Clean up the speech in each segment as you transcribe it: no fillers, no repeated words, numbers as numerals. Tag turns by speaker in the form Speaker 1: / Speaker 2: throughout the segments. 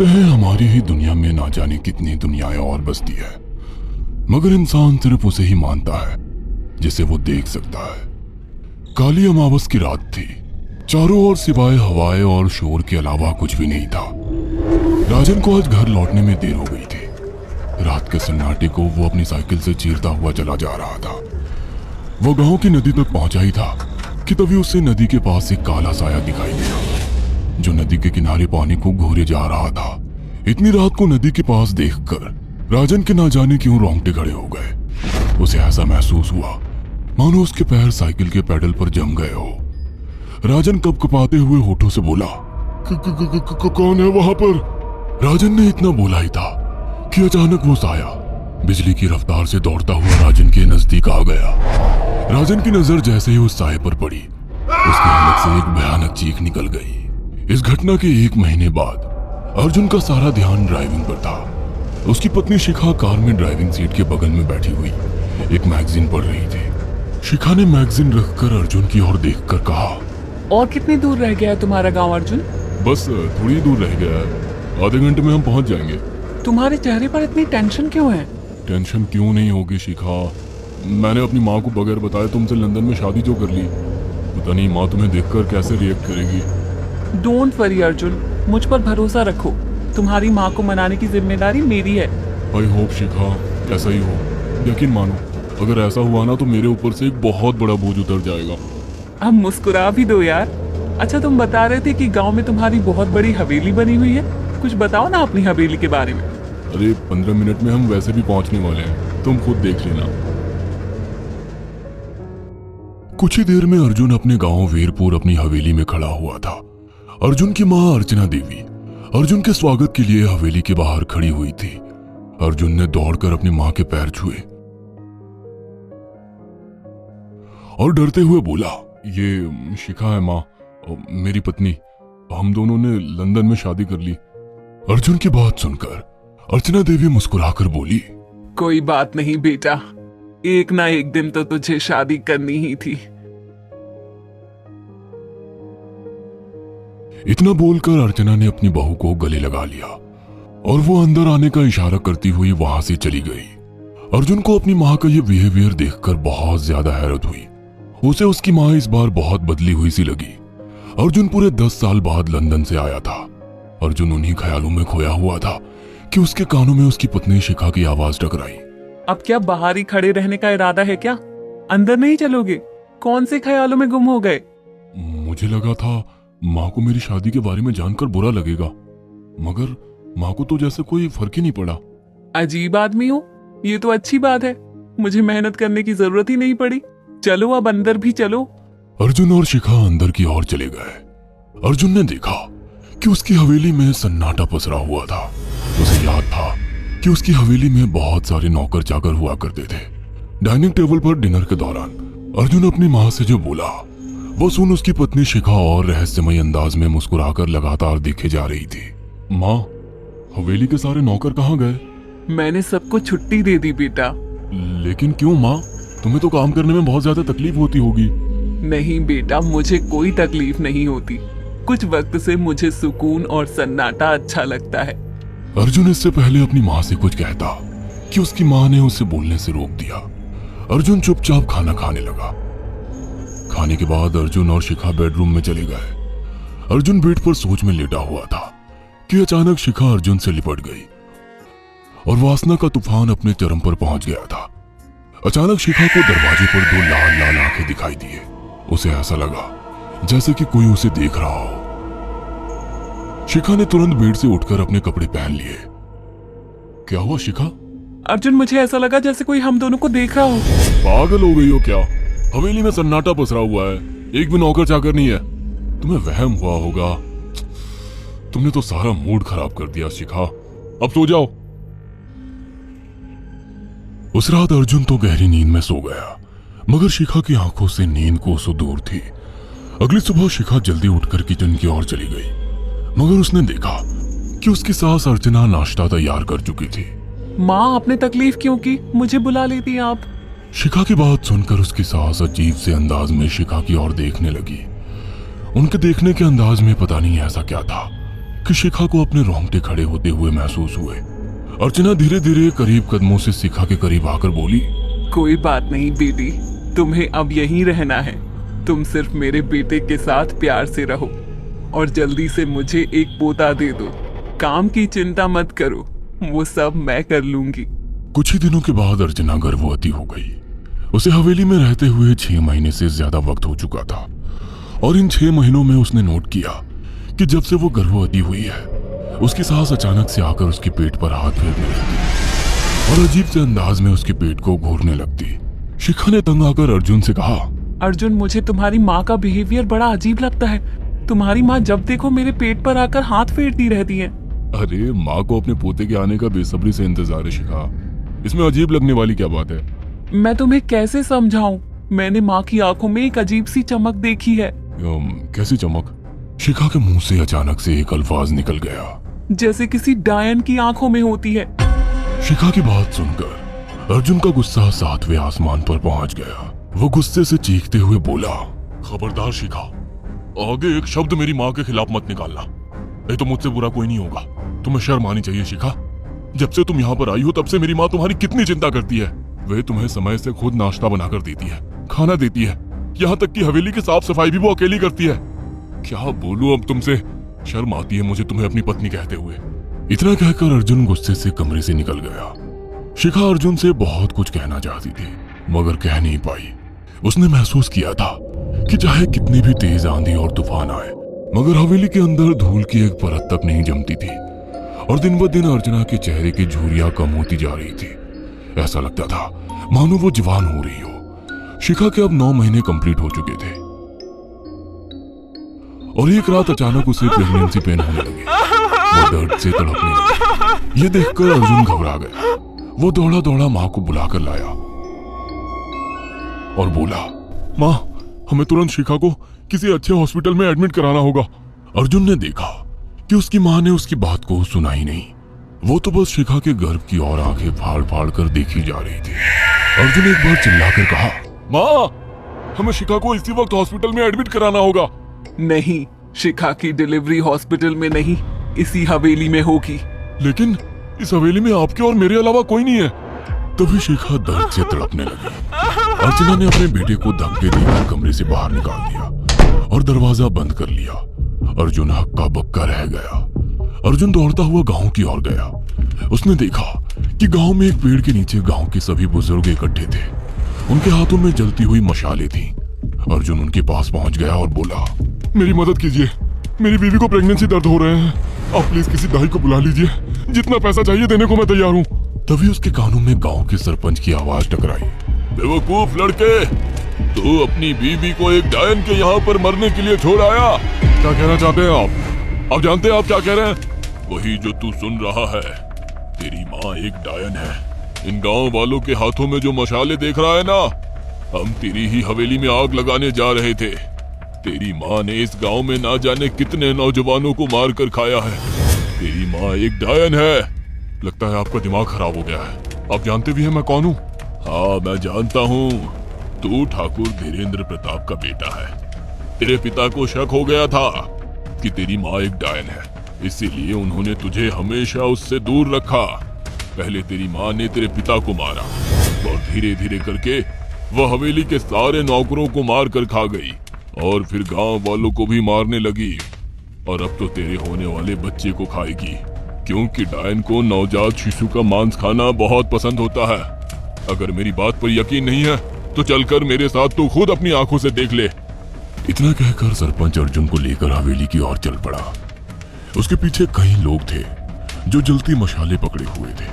Speaker 1: कहते हैं हमारी ही दुनिया में ना जाने कितनी दुनियाएं और बसती है, मगर इंसान सिर्फ उसे ही मानता है जिसे वो देख सकता है। काली अमावस की रात थी। चारों ओर सिवाय हवाएं और शोर के अलावा कुछ भी नहीं था। राजन को आज घर लौटने में देर हो गई थी। रात के सन्नाटे को वो अपनी साइकिल से चीरता हुआ चला जा रहा था। वो गांव की नदी तक पहुंचा ही था कि तभी उसे नदी के पास एक काला साया दिखाई दिया जो नदी के किनारे पानी को घूरे जा रहा था। इतनी रात को नदी के पास देखकर राजन के ना जाने क्यों रोंगटे खड़े हो गए। उसे ऐसा महसूस हुआ मानो उसके पैर साइकिल के पैडल पर जम गए हो। राजन कपकपाते हुए होठों से बोला, कौन है वहां पर? राजन ने इतना बोला ही था कि अचानक वो साया बिजली की रफ्तार से दौड़ता हुआ राजन के नजदीक आ गया। राजन की नजर जैसे ही उस साये पर पड़ी, उसके हलक से एक भयानक चीख निकल गई। इस घटना के 1 महीने बाद अर्जुन का सारा ध्यान ड्राइविंग पर था। उसकी पत्नी शिखा कार में ड्राइविंग सीट के बगल में बैठी हुई एक मैगजीन पढ़ रही थी। शिखा ने मैगजीन रखकर अर्जुन की ओर देखकर कहा,
Speaker 2: और कितनी दूर रह गया है तुम्हारा गांव अर्जुन?
Speaker 1: बस थोड़ी दूर रह गया है, आधे घंटे में हम पहुंच जाएंगे।
Speaker 2: तुम्हारे चेहरे पर इतनी टेंशन क्यों है?
Speaker 1: टेंशन क्यों नहीं होगी शिखा, मैंने अपनी माँ को बगैर बताए तुमसे लंदन में शादी जो कर ली। पता नहीं माँ तुम्हें देखकर कैसे रिएक्ट करेगी।
Speaker 2: डोंट वरी अर्जुन, मुझ पर भरोसा रखो। तुम्हारी माँ को मनाने की जिम्मेदारी मेरी है।
Speaker 1: आई होप शिखा ऐसा ही हो। यकीन मानो अगर ऐसा हुआ ना तो मेरे ऊपर से एक बहुत बड़ा बोझ उतर जाएगा।
Speaker 2: अब मुस्कुरा भी दो यार। अच्छा, तुम बता रहे थे कि गांव में तुम्हारी बहुत बड़ी हवेली बनी हुई है। कुछ बताओ ना अपनी हवेली के बारे में।
Speaker 1: अरे 15 मिनट में हम वैसे भी पहुंचने वाले हैं, तुम खुद देख लेना। कुछ ही देर में अर्जुन अपने गांव वीरपुर अपनी हवेली में खड़ा हुआ था। अर्जुन की मां अर्चना देवी अर्जुन के स्वागत के लिए हवेली के बाहर खड़ी हुई थी। अर्जुन ने दौड़कर अपनी मां के पैर छुए और डरते हुए बोला, ये शिखा है मां, मेरी पत्नी। हम दोनों ने लंदन में शादी कर ली। अर्जुन की बात सुनकर अर्चना देवी मुस्कुराकर बोली,
Speaker 2: कोई बात नहीं बेटा, एक ना एक दिन तो तुझे शादी करनी ही थी।
Speaker 1: इतना बोलकर अर्चना ने अपनी बहू को गले लगा लिया और वो अंदर आने का इशारा करती हुई वहां से चली गई। अर्जुन को अपनी मां का ये बिहेवियर देखकर बहुत ज्यादा हैरत हुई। उसे उसकी मां इस बार बहुत बदली हुई सी लगी। अर्जुन पूरे 10 साल बाद लंदन से आया था। अर्जुन उन्हीं ख्यालों में खोया हुआ था कि उसके कानों में उसकी पत्नी शिखा की आवाज टकराई।
Speaker 2: अब क्या बाहर ही खड़े रहने का इरादा है क्या? अंदर नहीं चलोगे? कौन से ख्यालों में गुम हो गए?
Speaker 1: मुझे लगा था माँ को मेरी शादी के बारे में जानकर बुरा लगेगा, मगर माँ को तो जैसे कोई फर्क ही नहीं पड़ा।
Speaker 2: अजीब आदमी हो, ये तो अच्छी बात है। मुझे मेहनत करने की जरूरत ही नहीं पड़ी। चलो अब अंदर भी चलो।
Speaker 1: अर्जुन और शिखा अंदर की ओर चले गए। अर्जुन ने देखा कि उसकी हवेली में सन्नाटा पसरा हुआ था। उसे याद था कि उसकी हवेली में बहुत सारे नौकर चाकर हुआ करते थे। डाइनिंग टेबल पर डिनर के दौरान अर्जुन अपनी माँ से जो बोला वो सुन उसकी पत्नी शिखा और रहस्यमय अंदाज में मुस्कुराकर लगातार दिखे जा रही थी। माँ, हवेली के सारे नौकर कहाँ गए?
Speaker 2: मैंने सबको छुट्टी दे दी बेटा।
Speaker 1: लेकिन क्यों माँ, तुम्हें तो काम करने में बहुत ज्यादा तकलीफ होती होगी।
Speaker 2: नहीं बेटा, मुझे कोई तकलीफ नहीं होती। कुछ वक्त से मुझे सुकून और सन्नाटा अच्छा लगता है।
Speaker 1: अर्जुन इससे पहले अपनी माँ से कुछ कहता कि उसकी माँ ने उसे बोलने से रोक दिया। अर्जुन चुपचाप खाना खाने लगा। खाने के बाद अर्जुन और शिखा बेडरूम में चले गए। अर्जुन बेड पर सोच में लेटा हुआ था कि अचानक शिखा अर्जुन से लिपट गई और वासना का तूफान अपने चरम पर पहुंच गया था। अचानक शिखा को दरवाजे पर 2 लाल लाल आंखें दिखाई दिए। उसे ऐसा लगा जैसे कि कोई उसे देख रहा हो। शिखा ने तुरंत बेड से उठकर अपने कपड़े पहन लिए। क्या हुआ शिखा?
Speaker 2: अर्जुन, मुझे ऐसा लगा जैसे कोई हम दोनों को देख रहा हो।
Speaker 1: पागल हो गई हो क्या? हवेली में सन्नाटा पसरा हुआ है, एक भी नौकर चाकर नहीं है। तुम्हें वहम हुआ होगा। तुमने तो सारा मूड खराब कर दिया शिखा, अब सो जाओ। उस रात अर्जुन तो गहरी नींद में सो गया, मगर शिखा की आंखों से नींद कोसों दूर थी। अगली सुबह शिखा जल्दी उठकर किचन की ओर चली गई, मगर उसने देखा कि उसकी सास अर्चना नाश्ता तैयार कर चुकी थी।
Speaker 2: माँ, आपने तकलीफ क्यों की? मुझे बुला लेती आप।
Speaker 1: शिखा की बात सुनकर उसकी सास अजीब से अंदाज में शिखा की ओर देखने लगी। उनके देखने के अंदाज में पता नहीं ऐसा क्या था, कि शिखा को अपने रोंगटे खड़े होते हुए महसूस हुए। अर्चना धीरे धीरे करीब कदमों से शिखा के करीब आकर बोली,
Speaker 2: कोई बात नहीं बेटी, तुम्हें अब यहीं रहना है। तुम सिर्फ मेरे बेटे के साथ प्यार से रहो और जल्दी से मुझे एक पोता दे दो। काम की चिंता मत करो, वो सब मैं कर लूंगी।
Speaker 1: कुछ ही दिनों के बाद अर्चना गर्भवती हो गई। उसे हवेली में रहते हुए 6 महीने से ज्यादा वक्त हो चुका था और इन 6 महीनों में उसने नोट किया कि जब से वो गर्भवती हुई है, उसकी सास अचानक से आकर उसके पेट पर हाथ फेरने लगती और अजीब से अंदाज में उसके पेट को घूरने लगती। शिखा ने तंग आकर अर्जुन से कहा,
Speaker 2: अर्जुन, मुझे तुम्हारी माँ का बिहेवियर बड़ा अजीब लगता है। तुम्हारी माँ जब देखो मेरे पेट पर आकर हाथ फेरती रहती है।
Speaker 1: अरे माँ को अपने पोते के आने का बेसब्री से इंतजार है शिखा, इसमें अजीब लगने वाली क्या बात है?
Speaker 2: मैं तुम्हें कैसे समझाऊं? मैंने माँ की आंखों में एक अजीब सी चमक देखी है।
Speaker 1: कैसी चमक? शिखा के मुंह से अचानक से एक अल्फाज निकल गया,
Speaker 2: जैसे किसी डायन की आंखों में होती है।
Speaker 1: शिखा की बात सुनकर अर्जुन का गुस्सा 7वें आसमान पर पहुंच गया। वो गुस्से से चीखते हुए बोला, खबरदार शिखा, आगे एक शब्द मेरी माँ के खिलाफ मत निकालना, नहीं तो मुझसे बुरा कोई नहीं होगा। तुम्हें शर्म आनी चाहिए शिखा। जब से तुम यहाँ पर आई हो तब से मेरी माँ तुम्हारी कितनी चिंता करती है। वे तुम्हें समय से खुद नाश्ता बनाकर देती है, खाना देती है, यहाँ तक कि हवेली की साफ सफाई भी वो अकेली करती है। क्या बोलूं अब तुमसे, शर्म आती है मुझे तुम्हें अपनी पत्नी कहते हुए। इतना कहकर अर्जुन गुस्से से कमरे से निकल गया। शिखा अर्जुन से बहुत कुछ कहना चाहती थी मगर कह नहीं पाई। उसने महसूस किया था कि चाहे कितनी भी तेज आंधी और तूफान आए, मगर हवेली के अंदर धूल की एक परत तक नहीं जमती थी और दिन ब दिन अर्चना के चेहरे की झुर्रियां कम होती जा रही थी। ऐसा लगता था मानो वो जवान हो रही हो। शिखा के अब 9 महीने कंप्लीट हो चुके थे और एक रात अचानक उसे प्रेगनेंसी पेन होने लगे। वो दर्द से तड़पने लगी। ये देखकर अर्जुन घबरा गया। वो दौड़ा दौड़ा माँ को बुलाकर लाया और बोला, माँ, हमें तुरंत शिखा को किसी अच्छे हॉस्पिटल में एडमिट कराना होगा। अर्जुन ने देखा कि उसकी माँ ने उसकी बात को सुना ही नहीं। वो तो बस शिखा के गर्भ की ओर आंखें फाड़ फाड़ कर देखी जा रही थी। अर्जुन एक बार चिल्लाकर कहा, माँ, हमें शिखा को इसी वक्त हॉस्पिटल में एडमिट कराना होगा।
Speaker 2: नहीं, शिखा की डिलीवरी हॉस्पिटल में नहीं, इसी हवेली में होगी।
Speaker 1: लेकिन इस हवेली में आपके और मेरे अलावा कोई नहीं है। तभी शिखा दर्द से तड़पने लगी। अर्चना ने अपने बेटे को धक्के देकर कमरे से बाहर निकाल दिया और दरवाजा बंद कर लिया। अर्जुन हक्का बक्का रह गया। अर्जुन दौड़ता हुआ गांव की ओर गया। उसने देखा कि गांव में एक पेड़ के नीचे गांव के सभी बुजुर्ग इकट्ठे थे। उनके हाथों में जलती हुई मशालें थीं। अर्जुन उनके पास पहुंच गया और बोला, मेरी मदद कीजिए, मेरी बीवी को प्रेगनेंसी दर्द हो रहे हैं। आप प्लीज किसी दाई को बुला लीजिए, जितना पैसा चाहिए देने को मैं तैयार हूँ। तभी उसके कानों में गांव के सरपंच की आवाज टकराई, बेवकूफ लड़के, तू अपनी बीवी को एक डायन के यहाँ पर मरने के लिए छोड़ आया। क्या कहना चाहते हैं आप? आप जानते हैं आप क्या कह रहे हैं? वही जो तू सुन रहा है। तेरी माँ एक डायन है। इन गांव वालों के हाथों में जो मशाले देख रहा है ना, हम तेरी ही हवेली में आग लगाने जा रहे थे। तेरी माँ ने इस गांव में ना जाने कितने नौजवानों को मार कर खाया है। तेरी माँ एक डायन है। लगता है आपका दिमाग खराब हो गया है। आप जानते भी हैं मैं कौन हूँ? हाँ, मैं जानता हूँ। तू ठाकुर धीरेन्द्र प्रताप का बेटा है। तेरे पिता को शक हो गया था कि तेरी माँ एक डायन है, इसीलिए उन्होंने तुझे हमेशा उससे दूर रखा। पहले तेरी माँ ने तेरे पिता को मारा और धीरे धीरे करके वह हवेली के सारे नौकरों को मार कर खा गई और फिर गांव वालों को भी मारने लगी। और अब तो तेरे होने वाले बच्चे को खाएगी, क्योंकि डायन को नवजात शिशु का मांस खाना बहुत पसंद होता है। अगर मेरी बात पर यकीन नहीं है तो चलकर मेरे साथ तू खुद अपनी आंखों से देख ले। इतना कहकर सरपंच अर्जुन को लेकर हवेली की ओर चल पड़ा। उसके पीछे कई लोग थे जो जलती मशाले पकड़े हुए थे।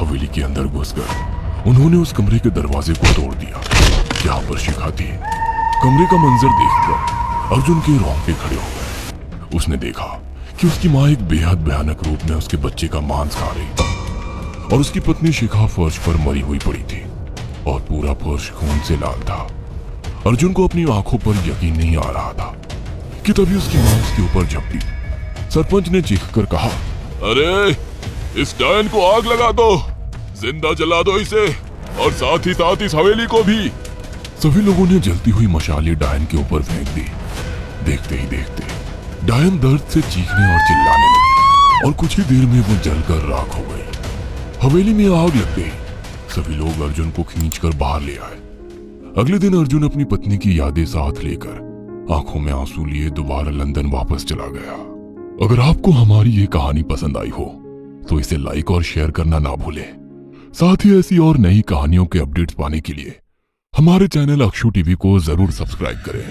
Speaker 1: हवेली के अंदर घुसकर उन्होंने उस कमरे के दरवाजे को तोड़ दिया जहां पर शिखा थी। कमरे का मंजर देखकर अर्जुन के रोंगटे खड़े हो गए। उसने देखा कि उसकी माँ एक बेहद भयानक रूप में उसके बच्चे का मांस खा रही थी और उसकी पत्नी शिखा फर्श पर मरी हुई पड़ी थी और पूरा फर्श खून से लाल था। अर्जुन को अपनी आंखों पर यकीन नहीं आ रहा था कि तभी उसकी माँ उसके ऊपर झपटी। सरपंच ने चीखकर कहा, अरे इस डायन को आग लगा दो, जिंदा जला दो इसे और साथ ही साथ इस हवेली को भी। सभी लोगों ने जलती हुई मशालें डायन के ऊपर फेंक दी। देखते ही देखते डायन दर्द से चीखने और चिल्लाने लगी। और कुछ ही देर में वो जलकर राख हो गई। हवेली में आग लग गई। सभी लोग अर्जुन को खींचकर बाहर ले आए। अगले दिन अर्जुन अपनी पत्नी की यादें साथ लेकर आंखों में आंसू लिए दोबारा लंदन वापस चला गया। अगर आपको हमारी ये कहानी पसंद आई हो तो इसे लाइक और शेयर करना ना भूलें। साथ ही ऐसी और नई कहानियों के अपडेट्स पाने के लिए हमारे चैनल अक्षु टीवी को जरूर सब्सक्राइब करें।